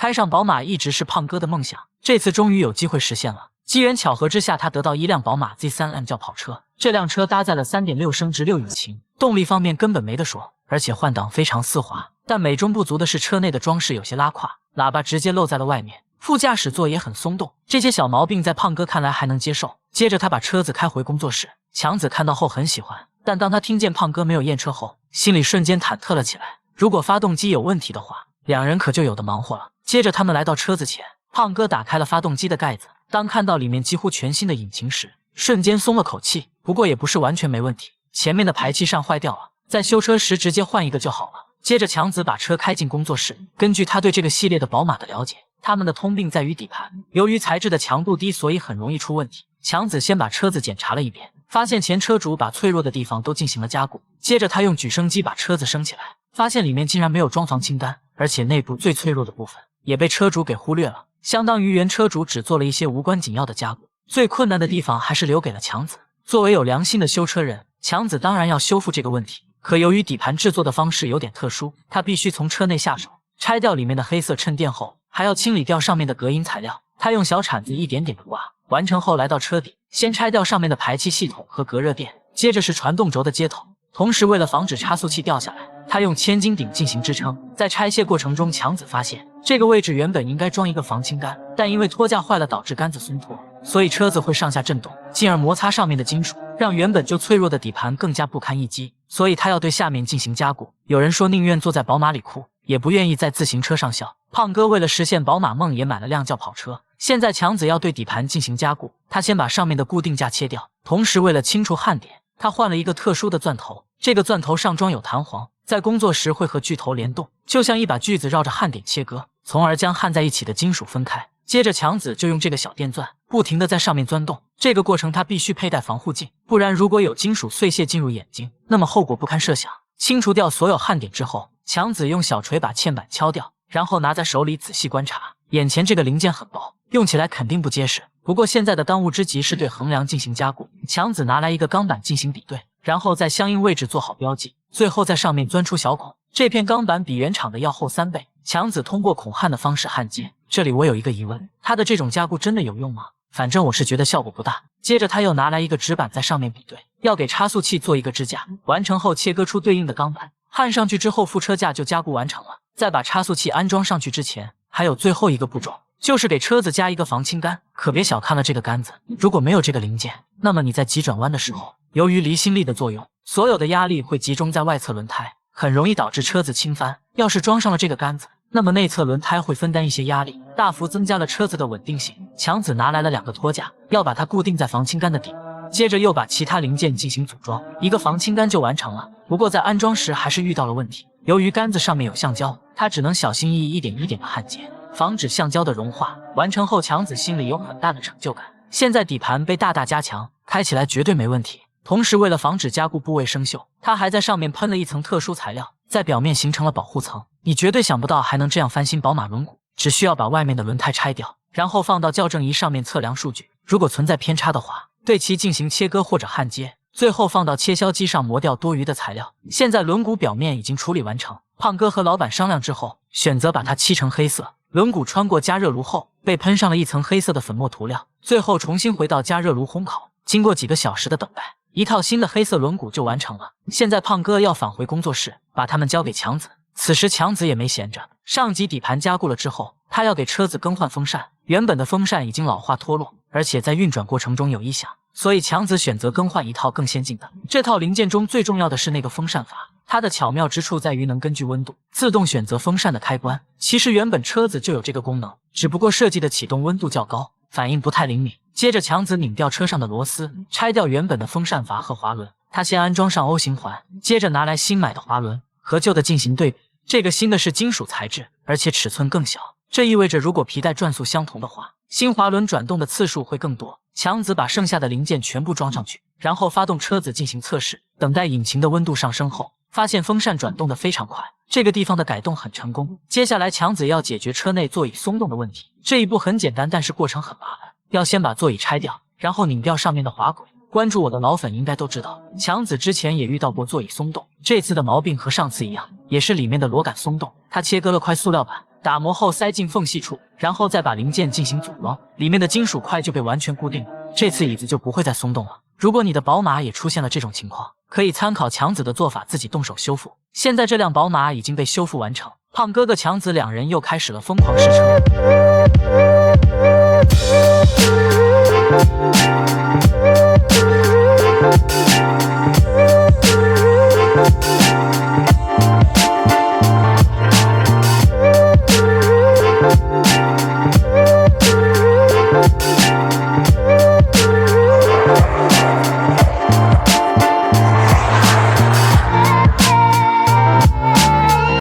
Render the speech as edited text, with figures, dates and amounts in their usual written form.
开上宝马一直是胖哥的梦想，这次终于有机会实现了。机缘巧合之下，他得到一辆宝马 Z3M 轿跑车。这辆车搭载了 3.6 升直六引擎，动力方面根本没得说，而且换挡非常丝滑。但美中不足的是，车内的装饰有些拉胯，喇叭直接露在了外面，副驾驶座也很松动。这些小毛病在胖哥看来还能接受。接着他把车子开回工作室，强子看到后很喜欢，但当他听见胖哥没有验车后，心里瞬间忐忑了起来。如果发动机有问题的话，两人可就有的忙活了。接着他们来到车子前，胖哥打开了发动机的盖子，当看到里面几乎全新的引擎时，瞬间松了口气。不过也不是完全没问题，前面的排气扇坏掉了，在修车时直接换一个就好了。接着强子把车开进工作室，根据他对这个系列的宝马的了解，他们的通病在于底盘，由于材质的强度低，所以很容易出问题。强子先把车子检查了一遍，发现前车主把脆弱的地方都进行了加固。接着他用举升机把车子升起来，发现里面竟然没有装防倾杆，而且内部最脆弱的部分也被车主给忽略了，相当于原车主只做了一些无关紧要的加固，最困难的地方还是留给了强子。作为有良心的修车人，强子当然要修复这个问题，可由于底盘制作的方式有点特殊，他必须从车内下手，拆掉里面的黑色衬垫后，还要清理掉上面的隔音材料。他用小铲子一点点的刮，完成后来到车底，先拆掉上面的排气系统和隔热垫，接着是传动轴的接头，同时为了防止差速器掉下来，他用千斤顶进行支撑。在拆卸过程中，强子发现这个位置原本应该装一个防倾杆，但因为托架坏了导致杆子松脱，所以车子会上下震动，进而摩擦上面的金属，让原本就脆弱的底盘更加不堪一击，所以他要对下面进行加固。有人说宁愿坐在宝马里哭，也不愿意在自行车上笑。胖哥为了实现宝马梦也买了辆轿跑车，现在强子要对底盘进行加固，他先把上面的固定架切掉，同时为了清除焊点，他换了一个特殊的钻头，这个钻头上装有弹簧，在工作时会和锯头联动，就像一把锯子绕着焊点切割，从而将焊在一起的金属分开。接着强子就用这个小电钻不停地在上面钻动，这个过程他必须佩戴防护镜，不然如果有金属碎屑进入眼睛，那么后果不堪设想。清除掉所有焊点之后，强子用小锤把嵌板敲掉，然后拿在手里仔细观察，眼前这个零件很薄，用起来肯定不结实。不过现在的当务之急是对横梁进行加固，强子拿来一个钢板进行比对，然后在相应位置做好标记，最后在上面钻出小孔。这片钢板比原厂的要厚3倍，强子通过孔焊的方式焊接。这里我有一个疑问，他的这种加固真的有用吗？反正我是觉得效果不大。接着他又拿来一个纸板在上面比对，要给差速器做一个支架，完成后切割出对应的钢板，焊上去之后副车架就加固完成了。在把差速器安装上去之前，还有最后一个步骤，就是给车子加一个防倾杆。可别小看了这个杆子，如果没有这个零件，那么你在急转弯的时候，由于离心力的作用，所有的压力会集中在外侧轮胎，很容易导致车子倾翻。要是装上了这个杆子，那么内侧轮胎会分担一些压力，大幅增加了车子的稳定性。强子拿来了2个托架，要把它固定在防倾杆的顶，接着又把其他零件进行组装，一个防倾杆就完成了。不过在安装时还是遇到了问题，由于杆子上面有橡胶，他只能小心翼翼一点一点的焊接，防止橡胶的融化。完成后，强子心里有很大的成就感，现在底盘被大大加强，开起来绝对没问题。同时为了防止加固部位生锈，他还在上面喷了一层特殊材料，在表面形成了保护层。你绝对想不到还能这样翻新宝马轮毂，只需要把外面的轮胎拆掉，然后放到校正仪上面测量数据，如果存在偏差的话，对其进行切割或者焊接，最后放到切削机上磨掉多余的材料。现在轮毂表面已经处理完成，胖哥和老板商量之后，选择把它漆成黑色。轮毂穿过加热炉后，被喷上了一层黑色的粉末涂料，最后重新回到加热炉烘烤。经过几个小时的等待，一套新的黑色轮毂就完成了。现在胖哥要返回工作室，把它们交给强子。此时强子也没闲着，上级底盘加固了之后，他要给车子更换风扇。原本的风扇已经老化脱落，而且在运转过程中有异响，所以强子选择更换一套更先进的。这套零件中最重要的是那个风扇阀，它的巧妙之处在于能根据温度自动选择风扇的开关。其实原本车子就有这个功能，只不过设计的启动温度较高，反应不太灵敏。接着强子拧掉车上的螺丝，拆掉原本的风扇阀和滑轮，他先安装上 O 型环，接着拿来新买的滑轮和旧的进行对比。这个新的是金属材质，而且尺寸更小，这意味着如果皮带转速相同的话，新滑轮转动的次数会更多。强子把剩下的零件全部装上去，然后发动车子进行测试。等待引擎的温度上升后，发现风扇转动得非常快，这个地方的改动很成功。接下来强子要解决车内座椅松动的问题，这一步很简单，但是过程很麻烦。要先把座椅拆掉，然后拧掉上面的滑轨。关注我的老粉应该都知道，强子之前也遇到过座椅松动，这次的毛病和上次一样，也是里面的螺杆松动。他切割了块塑料板，打磨后塞进缝隙处，然后再把零件进行组装，里面的金属块就被完全固定了。这次椅子就不会再松动了。如果你的宝马也出现了这种情况，可以参考强子的做法，自己动手修复。现在这辆宝马已经被修复完成，胖哥哥强子两人又开始了疯狂试车。